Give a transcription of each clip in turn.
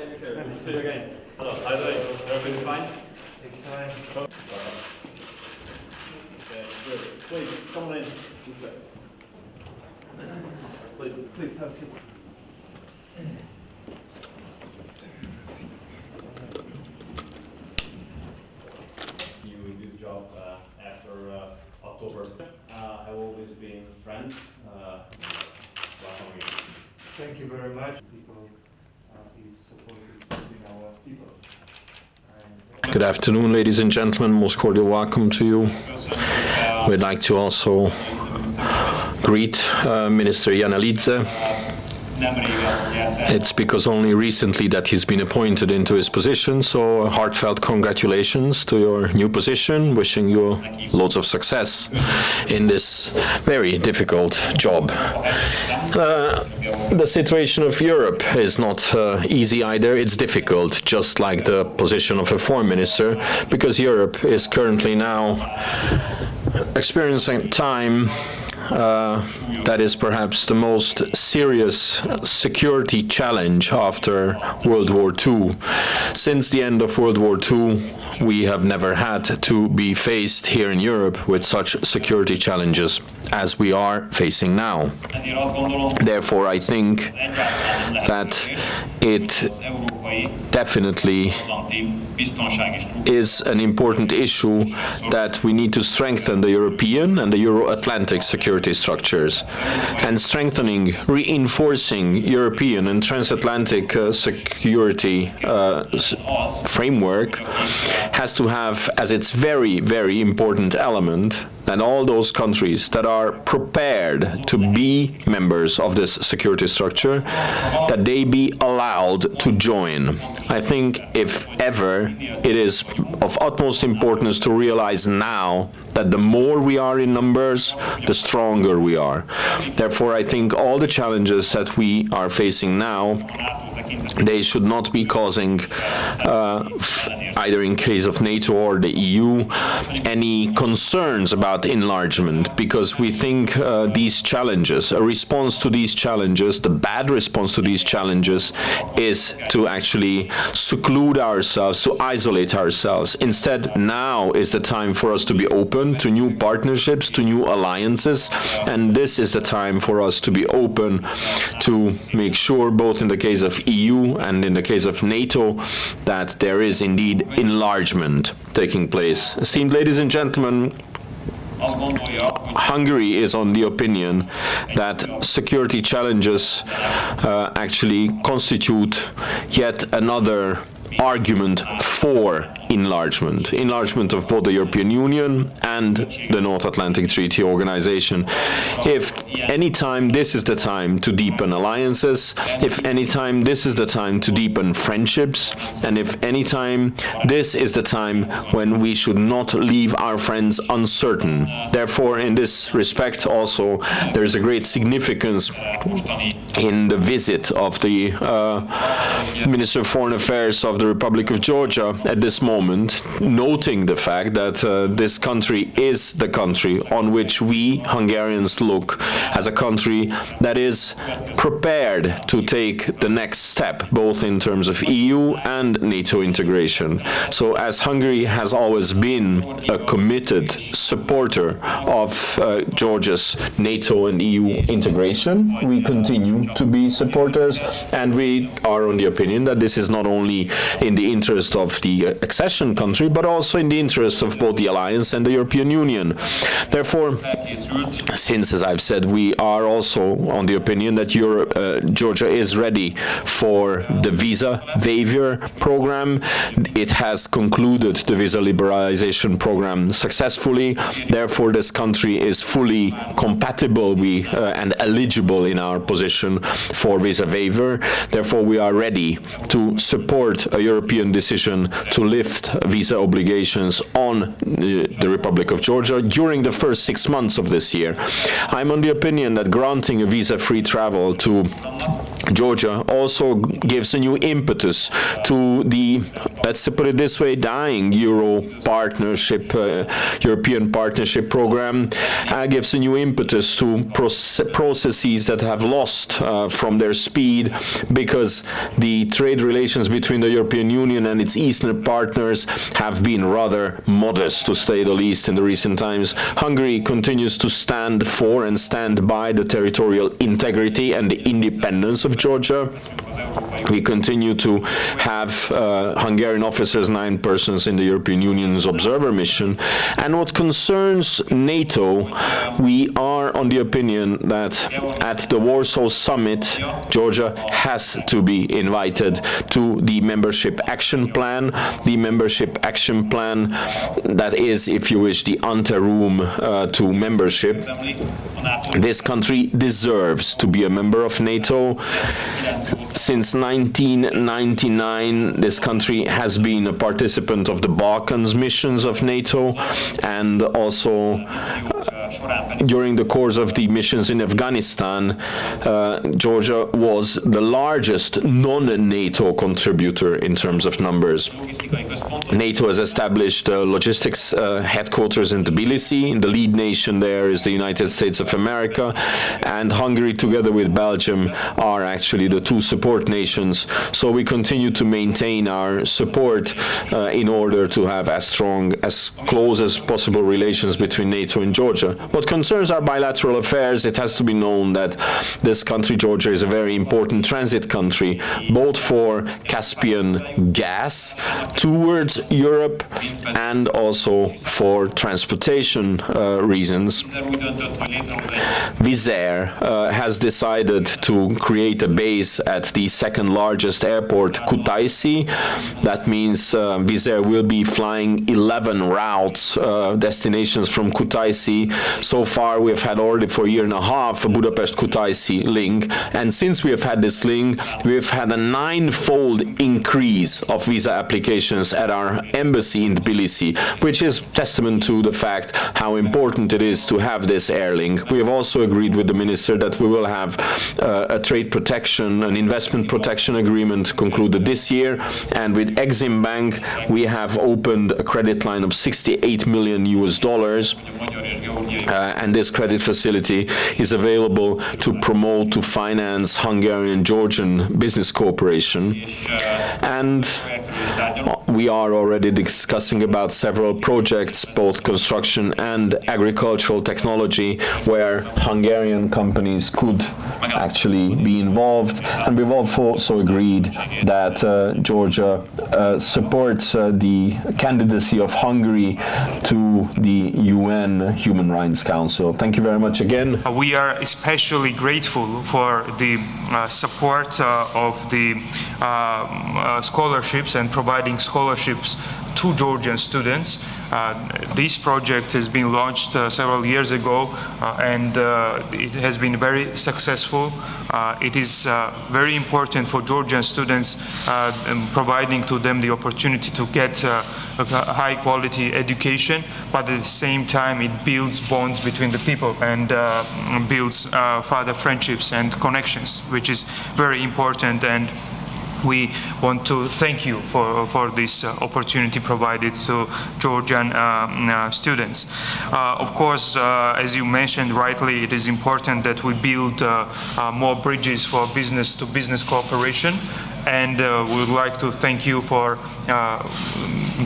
Good to see you again. Hello, how are you doing? Everything fine? It's fine. Okay, good. Please, come on in. This way. Please have a seat. You in this job after October. I've always been friends. Thank you very much. People is supported in our people. Good afternoon, ladies and gentlemen. Most cordial welcome to you. We'd like to also greet Minister Janelidzisa. It's because only recently that he's been appointed into his position, so heartfelt congratulations to your new position. Wishing you loads of success in this very difficult job. The situation of Europe is not easy either. It's difficult, just like the position of a foreign minister, because Europe is currently now experiencing time that is perhaps the most serious security challenge after World War II. Since the end of World War II, we have never had to be faced here in Europe with such security challenges as we are facing now. Therefore, I think that it definitely is an important issue that we need to strengthen the European and the Euro-Atlantic security structures. And strengthening, reinforcing European and transatlantic security framework has to have as its very, very important element that all those countries that are prepared to be members of this security structure, that they be allowed to join. I think if ever, it is of utmost importance to realize now that the more we are in numbers, the stronger we are. Therefore, I think all the challenges that we are facing now, they should not be causing, either in case of NATO or the EU, any concerns about enlargement, because we think these challenges, a response to these challenges, the bad response to these challenges is to actually seclude ourselves, to isolate ourselves. Instead, now is the time for us to be open to new partnerships, to new alliances, and this is the time for us to be open to make sure, both in the case of EU and in the case of NATO, that there is indeed enlargement taking place. Esteemed ladies and gentlemen, Hungary is on the opinion that security challenges actually constitute yet another argument for enlargement of both the European Union and the North Atlantic Treaty Organization. If any time this is the time to deepen alliances, if any time this is the time to deepen friendships, and if any time this is the time when we should not leave our friends uncertain. Therefore, in this respect also, there is a great significance in the visit of the Minister of Foreign Affairs of the Republic of Georgia at this moment, noting the fact that this country is the country on which we Hungarians look as a country that is prepared to take the next step, both in terms of EU and NATO integration. So as Hungary has always been a committed supporter of Georgia's NATO and EU integration, we continue to be supporters, and we are on the opinion that this is not only in the interest of the accession country, but also in the interest of both the alliance and the European Union. Therefore, since, as I've said, we are also on the opinion that Georgia is ready for the visa waiver program. It has concluded the visa liberalization program successfully. Therefore, this country is fully compatible and eligible in our position for visa waiver. Therefore, we are ready to support a European decision to lift visa obligations on the Republic of Georgia during the first 6 months of this year. I'm on the opinion that granting a visa-free travel to Georgia also gives a new impetus to the, let's put it this way, dying European Partnership Program, gives a new impetus to processes that have lost from their speed because the trade relations between the European Union and its eastern partners have been rather modest, to say the least, in the recent times. Hungary continues to stand for and stand by the territorial integrity and the independence of Georgia. We continue to have Hungarian officers, 9 persons in the European Union's observer mission. And what concerns NATO, we are on the opinion that at the Warsaw Summit, Georgia has to be invited to the Membership Action Plan. The Membership Action Plan, that is, if you wish, the anteroom to membership. This country deserves to be a member of NATO. Since 1999, this country has been a participant of the Balkans missions of NATO, and also during the course of the missions in Afghanistan, Georgia was the largest non-NATO contributor in terms of numbers. NATO has established logistics headquarters in Tbilisi. The lead nation there is the United States of America, and Hungary, together with Belgium, are actually the 2 support nations. So we continue to maintain our support in order to have as strong, as close as possible relations between NATO and Georgia. What concerns our bilateral affairs, it has to be known that this country, Georgia, is a very important transit country, both for Caspian gas towards Europe and also for transportation reasons. Wizz Air has decided to create a base at the 2nd largest airport, Kutaisi. That means Wizz Air will be flying 11 routes, destinations from Kutaisi. So far, we've had already for a year and a half a Budapest-Kutaisi link, and since we have had this link, we've had a 9-fold increase of visa applications at our embassy in Tbilisi, which is testament to the fact how important it is to have this air link. We have also agreed with the minister that we will have a trade protection, an investment protection agreement concluded this year, and with Exim Bank, we have opened a credit line of $68 million US. And this credit facility is available to promote, to finance Hungarian-Georgian business cooperation. And we are already discussing about several projects, both construction and agricultural technology, where Hungarian companies could actually be involved. And we've also agreed that Georgia supports the candidacy of Hungary to the UN Human Rights Council. Thank you very much again. We are especially grateful for the support of the scholarships and providing scholarships to Georgian students. This project has been launched several years ago, and it has been very successful. It is very important for Georgian students, providing to them the opportunity to get a high-quality education, but at the same time it builds bonds between the people and builds further friendships and connections, which is very important. And we want to thank you for this opportunity provided to Georgian students. Of course, as you mentioned rightly, it is important that we build more bridges for business-to-business cooperation, and we would like to thank you for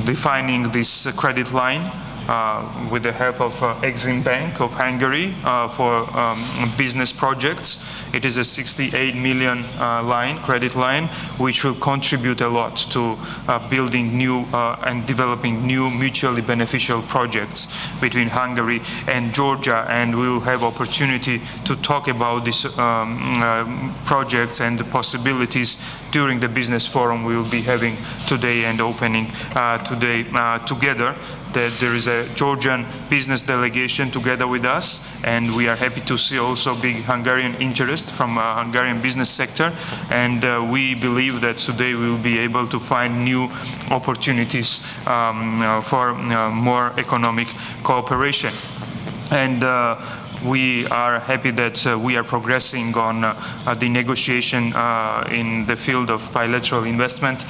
defining this credit line with the help of Exim Bank of Hungary for business projects. It is a 68 million credit line, which will contribute a lot to building new and developing new mutually beneficial projects between Hungary and Georgia. And we will have opportunity to talk about these projects and the possibilities during the business forum we will be having today and opening today together. That there is a Georgian business delegation together with us, and we are happy to see also big Hungarian interest from Hungarian business sector, and we believe that today we will be able to find new opportunities for more economic cooperation. And we are happy that we are progressing on the negotiation in the field of bilateral investment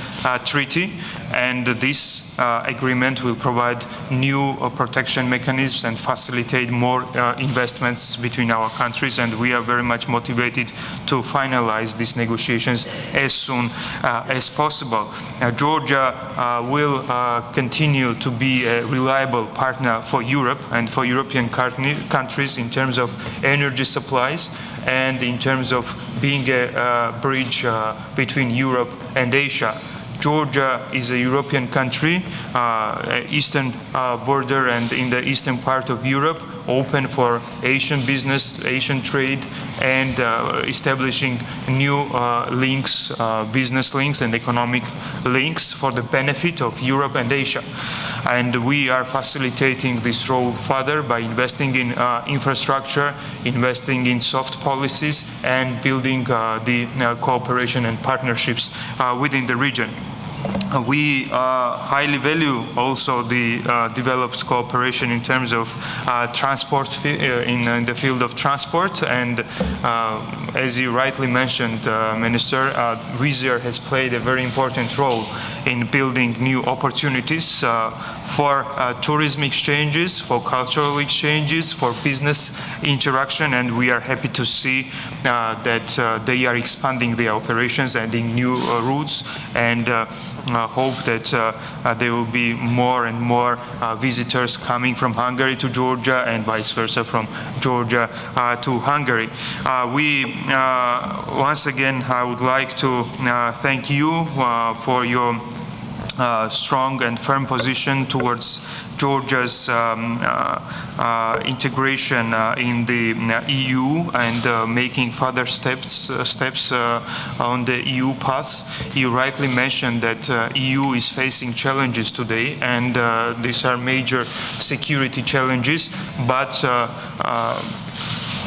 treaty, and this agreement will provide new protection mechanisms and facilitate more investments between our countries, and we are very much motivated to finalize these negotiations as soon as possible. Georgia will continue to be a reliable partner for Europe and for European countries in terms of energy supplies and in terms of being a bridge between Europe and Asia. Georgia is a European country, eastern border and in the eastern part of Europe, open for Asian business, Asian trade, and establishing new links, business links and economic links for the benefit of Europe and Asia. And we are facilitating this role further by investing in infrastructure, investing in soft policies, and building the cooperation and partnerships within the region. We highly value also the developed cooperation in terms of transport in the field of transport, and as you rightly mentioned, Minister, Wizz Air has played a very important role in building new opportunities for tourism exchanges, for cultural exchanges, for business interaction, and we are happy to see that they are expanding their operations, adding new routes, and hope that there will be more and more visitors coming from Hungary to Georgia and vice versa from Georgia to Hungary. Once again, I would like to thank you for your strong and firm position towards Georgia's integration in the EU and making further steps on the EU path. You rightly mentioned that EU is facing challenges today, and these are major security challenges, but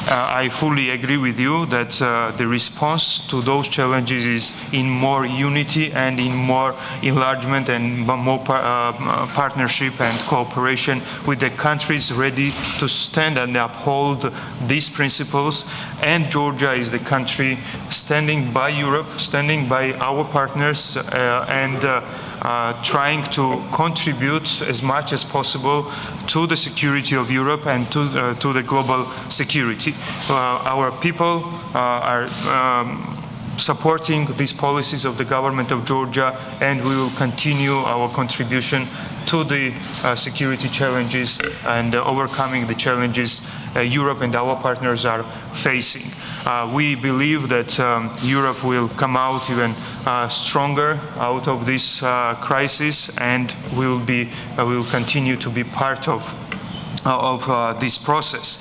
I fully agree with you that the response to those challenges is in more unity and in more enlargement and more partnership and cooperation with the countries ready to stand and uphold these principles. And Georgia is the country standing by Europe, standing by our partners, and trying to contribute as much as possible to the security of Europe and to the global security. Our people are supporting these policies of the government of Georgia, and we will continue our contribution to the security challenges and overcoming the challenges Europe and our partners are facing. We believe that Europe will come out even stronger out of this crisis, and will continue to be part of this process.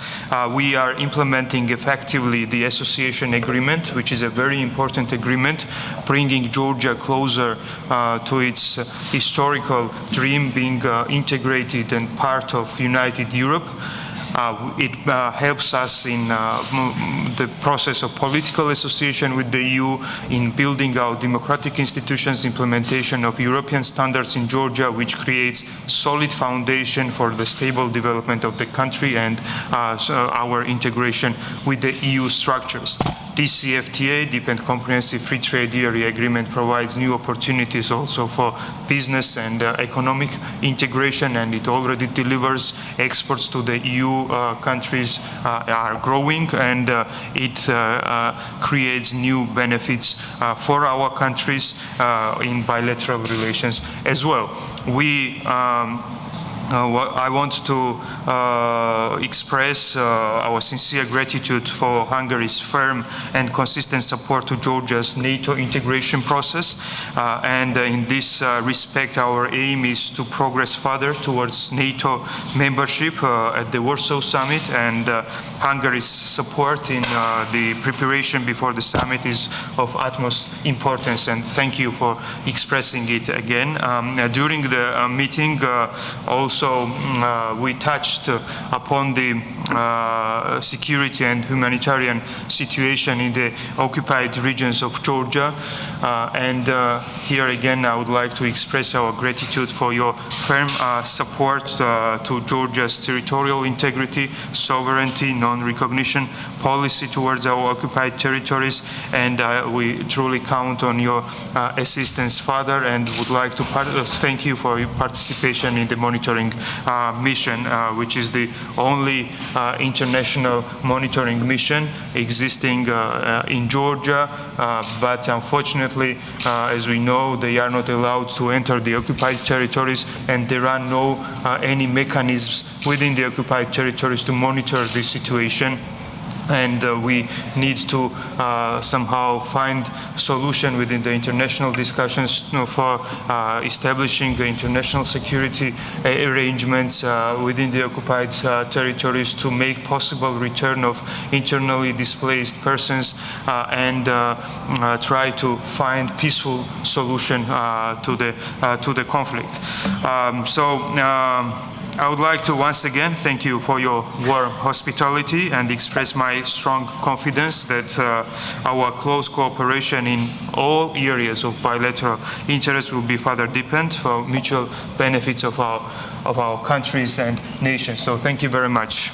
We are implementing effectively the association agreement, which is a very important agreement, bringing Georgia closer to its historical dream, being integrated and part of united Europe. It helps us in the process of political association with the EU, in building our democratic institutions, implementation of European standards in Georgia, which creates solid foundation for the stable development of the country and our integration with the EU structures. DCFTA, Deep and Comprehensive Free Trade Area Agreement, provides new opportunities also for business and economic integration, and it already delivers. Exports to the EU countries are growing, and it creates new benefits for our countries in bilateral relations as well. I want to express our sincere gratitude for Hungary's firm and consistent support to Georgia's NATO integration process. And in this respect, our aim is to progress further towards NATO membership at the Warsaw Summit, and Hungary's support in the preparation before the summit is of utmost importance, and thank you for expressing it again. During the meeting, also also we touched upon the security and humanitarian situation in the occupied regions of Georgia. And here again, I would like to express our gratitude for your firm support to Georgia's territorial integrity, sovereignty, non-recognition policy towards our occupied territories, and we truly count on your assistance further, and would like to thank you for your participation in the monitoring mission, which is the only international monitoring mission existing in Georgia, but unfortunately, as we know, they are not allowed to enter the occupied territories, and there are no any mechanisms within the occupied territories to monitor the situation. And we need to somehow find solution within the international discussions for establishing international security arrangements within the occupied territories to make possible return of internally displaced persons and try to find peaceful solution to the conflict. I would like to once again thank you for your warm hospitality and express my strong confidence that our close cooperation in all areas of bilateral interest will be further deepened for mutual benefits of our countries and nations. So thank you very much.